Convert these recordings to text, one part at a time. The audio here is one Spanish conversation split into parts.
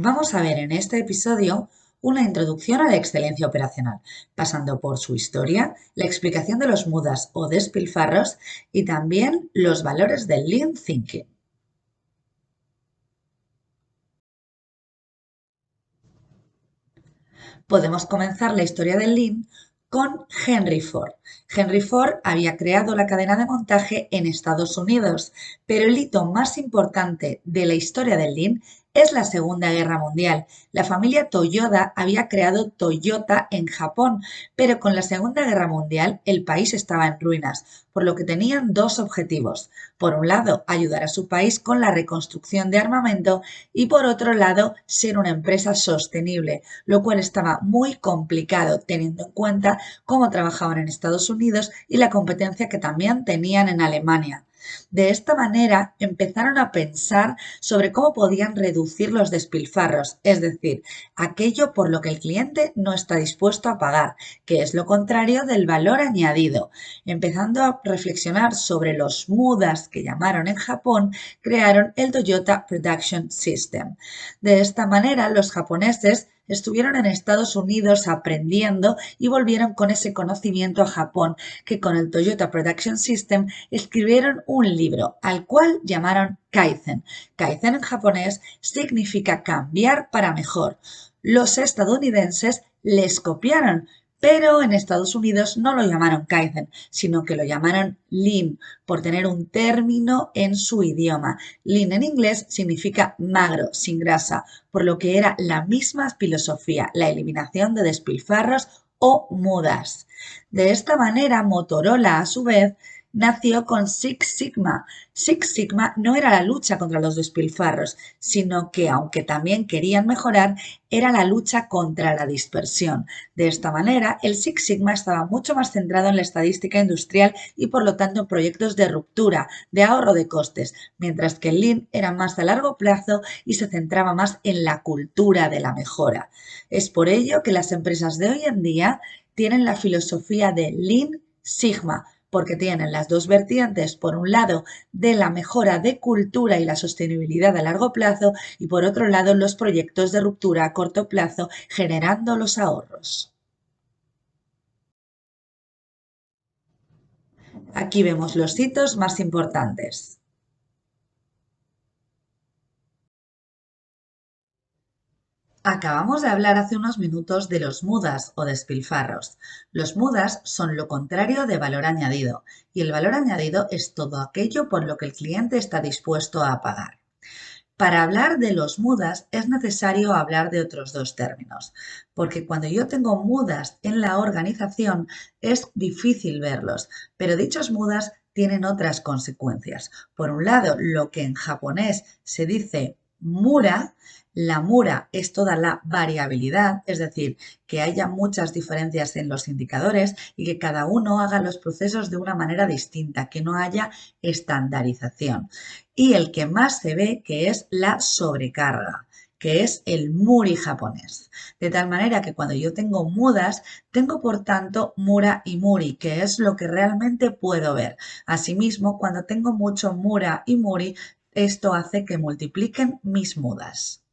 Vamos a ver en este episodio una introducción a la excelencia operacional, pasando por su historia, la explicación de los mudas o despilfarros y también los valores del Lean Thinking. Podemos comenzar la historia del Lean con Henry Ford. Henry Ford había creado la cadena de montaje en Estados Unidos, pero el hito más importante de la historia del Lean es la Segunda Guerra Mundial. La familia Toyoda había creado Toyota en Japón, pero con la Segunda Guerra Mundial el país estaba en ruinas, por lo que tenían dos objetivos. Por un lado, ayudar a su país con la reconstrucción de armamento y por otro lado, ser una empresa sostenible, lo cual estaba muy complicado teniendo en cuenta cómo trabajaban en Estados Unidos y la competencia que también tenían en Alemania. De esta manera empezaron a pensar sobre cómo podían reducir los despilfarros, es decir, aquello por lo que el cliente no está dispuesto a pagar, que es lo contrario del valor añadido. Empezando a reflexionar sobre los mudas que llamaron en Japón, crearon el Toyota Production System. De esta manera, los japoneses estuvieron en Estados Unidos aprendiendo y volvieron con ese conocimiento a Japón, que con el Toyota Production System escribieron un libro al cual llamaron Kaizen. Kaizen en japonés significa cambiar para mejor. Los estadounidenses les copiaron, pero en Estados Unidos no lo llamaron Kaizen, sino que lo llamaron Lean, por tener un término en su idioma. Lean en inglés significa magro, sin grasa, por lo que era la misma filosofía, la eliminación de despilfarros o mudas. De esta manera, Motorola, a su vez, nació con Six Sigma. Six Sigma no era la lucha contra los despilfarros, sino que, aunque también querían mejorar, era la lucha contra la dispersión. De esta manera, el Six Sigma estaba mucho más centrado en la estadística industrial y, por lo tanto, en proyectos de ruptura, de ahorro de costes, mientras que el Lean era más a largo plazo y se centraba más en la cultura de la mejora. Es por ello que las empresas de hoy en día tienen la filosofía de Lean Sigma, porque tienen las dos vertientes, por un lado, de la mejora de cultura y la sostenibilidad a largo plazo y por otro lado, los proyectos de ruptura a corto plazo, generando los ahorros. Aquí vemos los hitos más importantes. Acabamos de hablar hace unos minutos de los mudas o despilfarros. Los mudas son lo contrario de valor añadido, y el valor añadido es todo aquello por lo que el cliente está dispuesto a pagar. Para hablar de los mudas es necesario hablar de otros dos términos, porque cuando yo tengo mudas en la organización es difícil verlos, pero dichos mudas tienen otras consecuencias. Por un lado, lo que en japonés se dice mura, la mura es toda la variabilidad, es decir, que haya muchas diferencias en los indicadores y que cada uno haga los procesos de una manera distinta, que no haya estandarización. Y el que más se ve que es la sobrecarga, que es el muri japonés. De tal manera que cuando yo tengo mudas, tengo por tanto mura y muri, que es lo que realmente puedo ver. Asimismo, cuando tengo mucho mura y muri, esto hace que multipliquen mis mudas.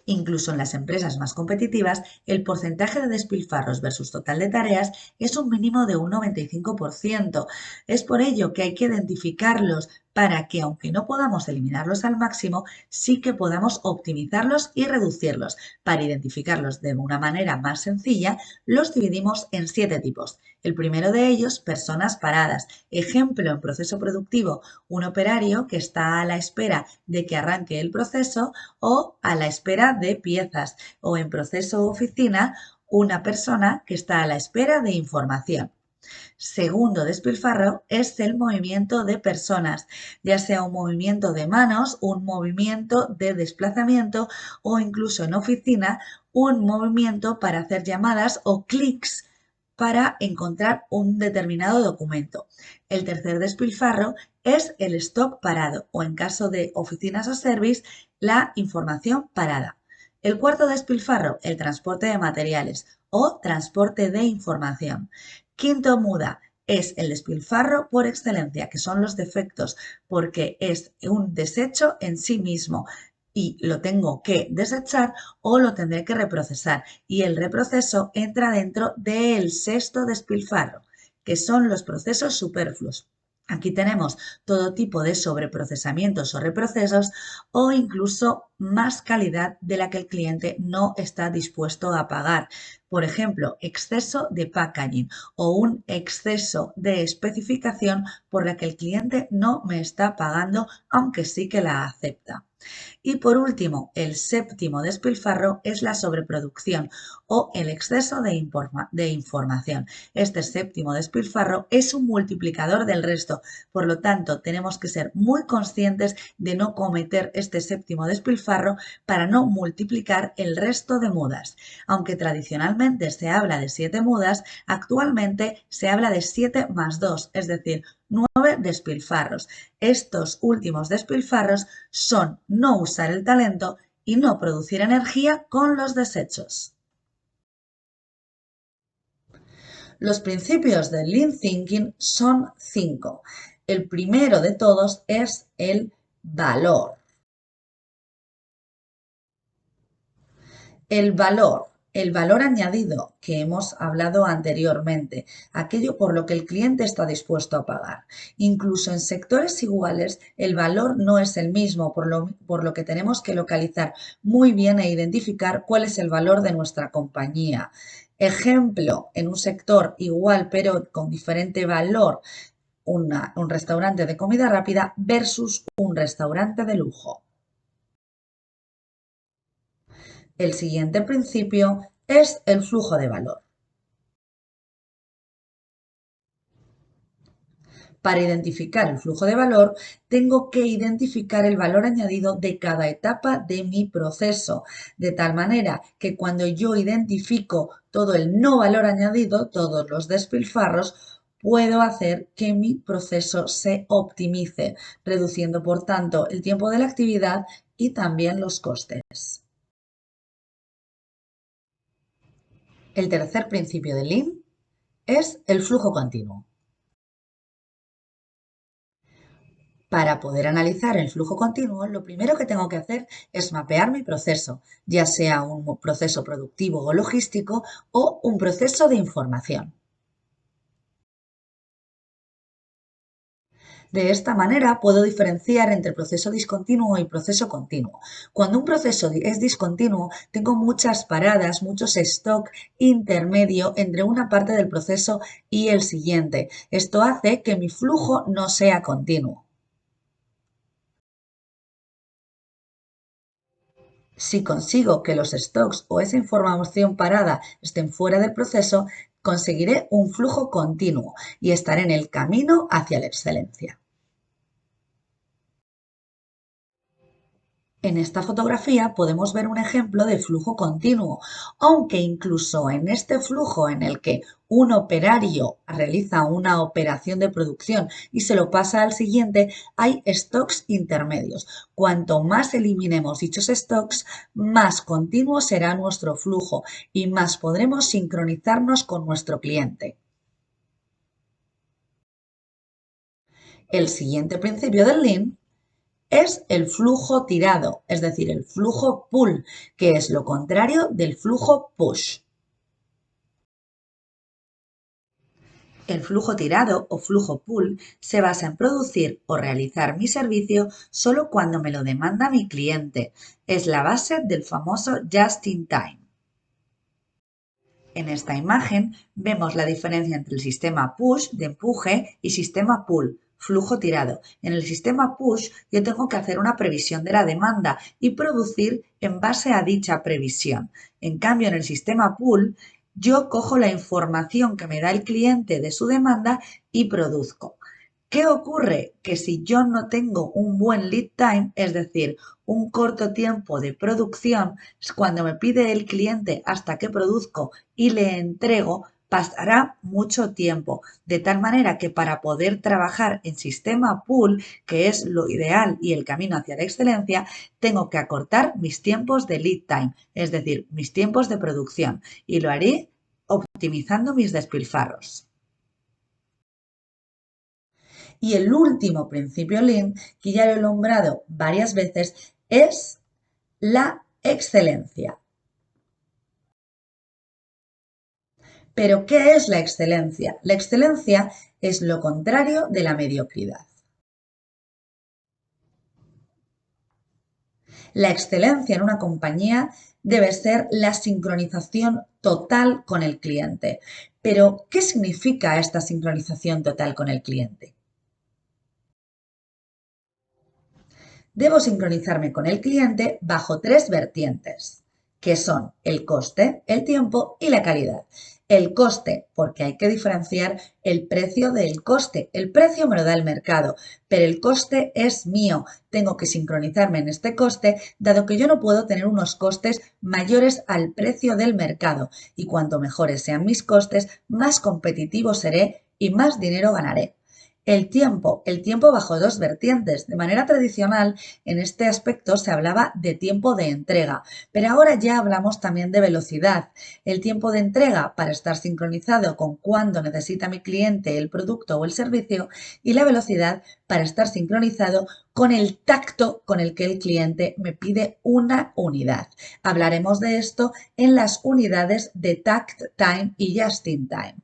Incluso en las empresas más competitivas, el porcentaje de despilfarros versus total de tareas es un mínimo de un 95%. Es por ello que hay que identificarlos para que, aunque no podamos eliminarlos al máximo, sí que podamos optimizarlos y reducirlos. Para identificarlos de una manera más sencilla, los dividimos en 7 tipos. El primero de ellos, personas paradas. Ejemplo en proceso productivo, un operario que está a la espera de que arranque el proceso o a la espera de piezas, o en proceso oficina, una persona que está a la espera de información. Segundo despilfarro es el movimiento de personas, ya sea un movimiento de manos, un movimiento de desplazamiento o incluso en oficina un movimiento para hacer llamadas o clics para encontrar un determinado documento. El tercer despilfarro es el stock parado o en caso de oficinas o service, la información parada. El cuarto despilfarro, el transporte de materiales o transporte de información. Quinto muda, es el despilfarro por excelencia, que son los defectos, porque es un desecho en sí mismo y lo tengo que desechar o lo tendré que reprocesar. Y el reproceso entra dentro del sexto despilfarro, que son los procesos superfluos. Aquí tenemos todo tipo de sobreprocesamientos o reprocesos o incluso más calidad de la que el cliente no está dispuesto a pagar. Por ejemplo, exceso de packaging o un exceso de especificación por la que el cliente no me está pagando, aunque sí que la acepta. Y por último, el séptimo despilfarro es la sobreproducción o el exceso de información. Este séptimo despilfarro es un multiplicador del resto, por lo tanto tenemos que ser muy conscientes de no cometer este séptimo despilfarro para no multiplicar el resto de mudas. Aunque tradicionalmente se habla de 7 mudas, actualmente se habla de 7 más 2, es decir, 9 despilfarros. Estos últimos despilfarros son no usar el talento y no producir energía con los desechos. Los principios del Lean Thinking son 5. El primero de todos es el valor. El valor añadido que hemos hablado anteriormente, aquello por lo que el cliente está dispuesto a pagar. Incluso en sectores iguales, el valor no es el mismo, por lo que tenemos que localizar muy bien e identificar cuál es el valor de nuestra compañía. Ejemplo, en un sector igual pero con diferente valor, un restaurante de comida rápida versus un restaurante de lujo. El siguiente principio es el flujo de valor. Para identificar el flujo de valor, tengo que identificar el valor añadido de cada etapa de mi proceso, de tal manera que cuando yo identifico todo el no valor añadido, todos los despilfarros, puedo hacer que mi proceso se optimice, reduciendo por tanto el tiempo de la actividad y también los costes. El tercer principio de Lean es el flujo continuo. Para poder analizar el flujo continuo, lo primero que tengo que hacer es mapear mi proceso, ya sea un proceso productivo o logístico o un proceso de información. De esta manera puedo diferenciar entre proceso discontinuo y proceso continuo. Cuando un proceso es discontinuo, tengo muchas paradas, muchos stock intermedio entre una parte del proceso y el siguiente. Esto hace que mi flujo no sea continuo. Si consigo que los stocks o esa información parada estén fuera del proceso, conseguiré un flujo continuo y estaré en el camino hacia la excelencia. En esta fotografía podemos ver un ejemplo de flujo continuo, aunque incluso en este flujo en el que un operario realiza una operación de producción y se lo pasa al siguiente, hay stocks intermedios. Cuanto más eliminemos dichos stocks, más continuo será nuestro flujo y más podremos sincronizarnos con nuestro cliente. El siguiente principio del Lean es el flujo tirado, es decir, el flujo pull, que es lo contrario del flujo push. El flujo tirado o flujo pull se basa en producir o realizar mi servicio solo cuando me lo demanda mi cliente. Es la base del famoso just in time. En esta imagen vemos la diferencia entre el sistema push de empuje y sistema pull, flujo tirado. En el sistema push yo tengo que hacer una previsión de la demanda y producir en base a dicha previsión. En cambio, en el sistema pull yo cojo la información que me da el cliente de su demanda y produzco. ¿Qué ocurre? Que si yo no tengo un buen lead time, es decir, un corto tiempo de producción, cuando me pide el cliente hasta que produzco y le entrego, pasará mucho tiempo, de tal manera que para poder trabajar en sistema pool, que es lo ideal y el camino hacia la excelencia, tengo que acortar mis tiempos de lead time, es decir, mis tiempos de producción, y lo haré optimizando mis despilfarros. Y el último principio Lean, que ya lo he nombrado varias veces, es la excelencia. Pero, ¿qué es la excelencia? La excelencia es lo contrario de la mediocridad. La excelencia en una compañía debe ser la sincronización total con el cliente. Pero, ¿qué significa esta sincronización total con el cliente? Debo sincronizarme con el cliente bajo tres vertientes, que son el coste, el tiempo y la calidad. El coste, porque hay que diferenciar el precio del coste. El precio me lo da el mercado, pero el coste es mío. Tengo que sincronizarme en este coste, dado que yo no puedo tener unos costes mayores al precio del mercado. Y cuanto mejores sean mis costes, más competitivo seré y más dinero ganaré. El tiempo bajo dos vertientes. De manera tradicional, en este aspecto se hablaba de tiempo de entrega, pero ahora ya hablamos también de velocidad. El tiempo de entrega para estar sincronizado con cuando necesita mi cliente el producto o el servicio y la velocidad para estar sincronizado con el tacto con el que el cliente me pide una unidad. Hablaremos de esto en las unidades de Tact Time y Just in Time.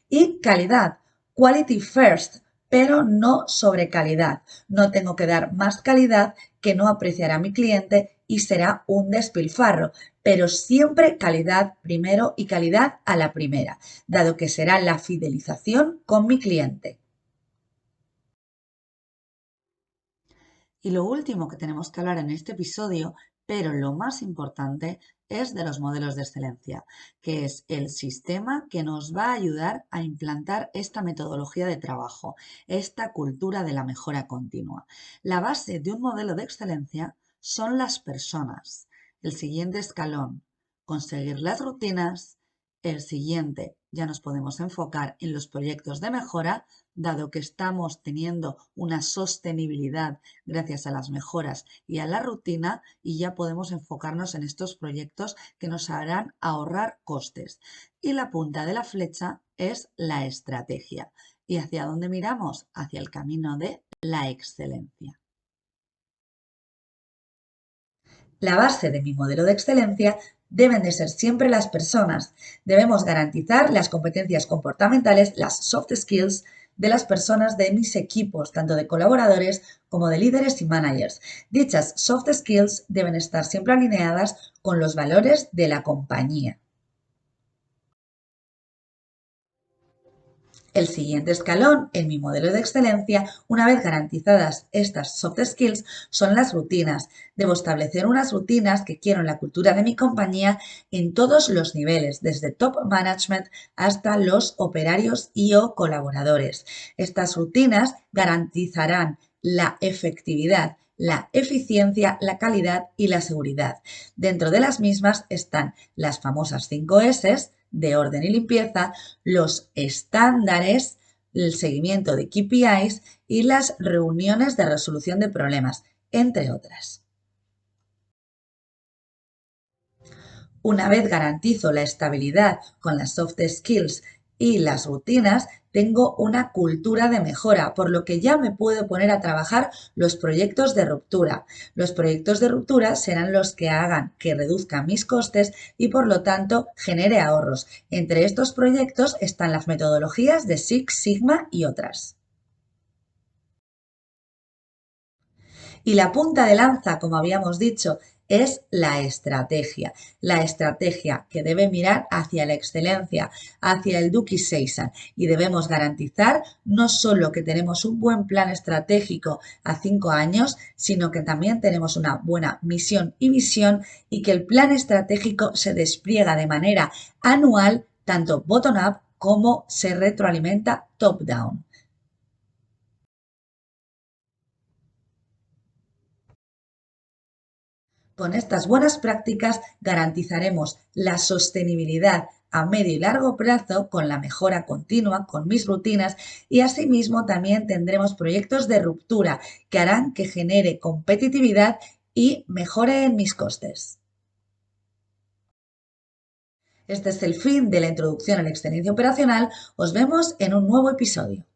Y calidad, quality first, pero no sobre calidad. No tengo que dar más calidad que no apreciará mi cliente y será un despilfarro, pero siempre calidad primero y calidad a la primera, dado que será la fidelización con mi cliente. Y lo último que tenemos que hablar en este episodio, pero lo más importante, es de los modelos de excelencia, que es el sistema que nos va a ayudar a implantar esta metodología de trabajo, esta cultura de la mejora continua. La base de un modelo de excelencia son las personas. El siguiente escalón, conseguir las rutinas. El siguiente, ya nos podemos enfocar en los proyectos de mejora, dado que estamos teniendo una sostenibilidad gracias a las mejoras y a la rutina, y ya podemos enfocarnos en estos proyectos que nos harán ahorrar costes. Y la punta de la flecha es la estrategia. ¿Y hacia dónde miramos? Hacia el camino de la excelencia. La base de mi modelo de excelencia deben de ser siempre las personas. Debemos garantizar las competencias comportamentales, las soft skills de las personas de mis equipos, tanto de colaboradores como de líderes y managers. Dichas soft skills deben estar siempre alineadas con los valores de la compañía. El siguiente escalón en mi modelo de excelencia, una vez garantizadas estas soft skills, son las rutinas. Debo establecer unas rutinas que quiero en la cultura de mi compañía en todos los niveles, desde top management hasta los operarios y o colaboradores. Estas rutinas garantizarán la efectividad, la eficiencia, la calidad y la seguridad. Dentro de las mismas están las famosas 5 S de orden y limpieza, los estándares, el seguimiento de KPIs y las reuniones de resolución de problemas, entre otras. Una vez garantizo la estabilidad con las soft skills y las rutinas, tengo una cultura de mejora, por lo que ya me puedo poner a trabajar los proyectos de ruptura. Los proyectos de ruptura serán los que hagan que reduzcan mis costes y por lo tanto genere ahorros. Entre estos proyectos están las metodologías de Six Sigma y otras. Y la punta de lanza, como habíamos dicho, es la estrategia que debe mirar hacia la excelencia, hacia el Duki Seisan, y debemos garantizar no solo que tenemos un buen plan estratégico a 5 años, sino que también tenemos una buena misión y visión y que el plan estratégico se despliega de manera anual, tanto bottom-up como se retroalimenta top-down. Con estas buenas prácticas garantizaremos la sostenibilidad a medio y largo plazo con la mejora continua, con mis rutinas y asimismo también tendremos proyectos de ruptura que harán que genere competitividad y mejore en mis costes. Este es el fin de la introducción a la excelencia operacional. Os vemos en un nuevo episodio.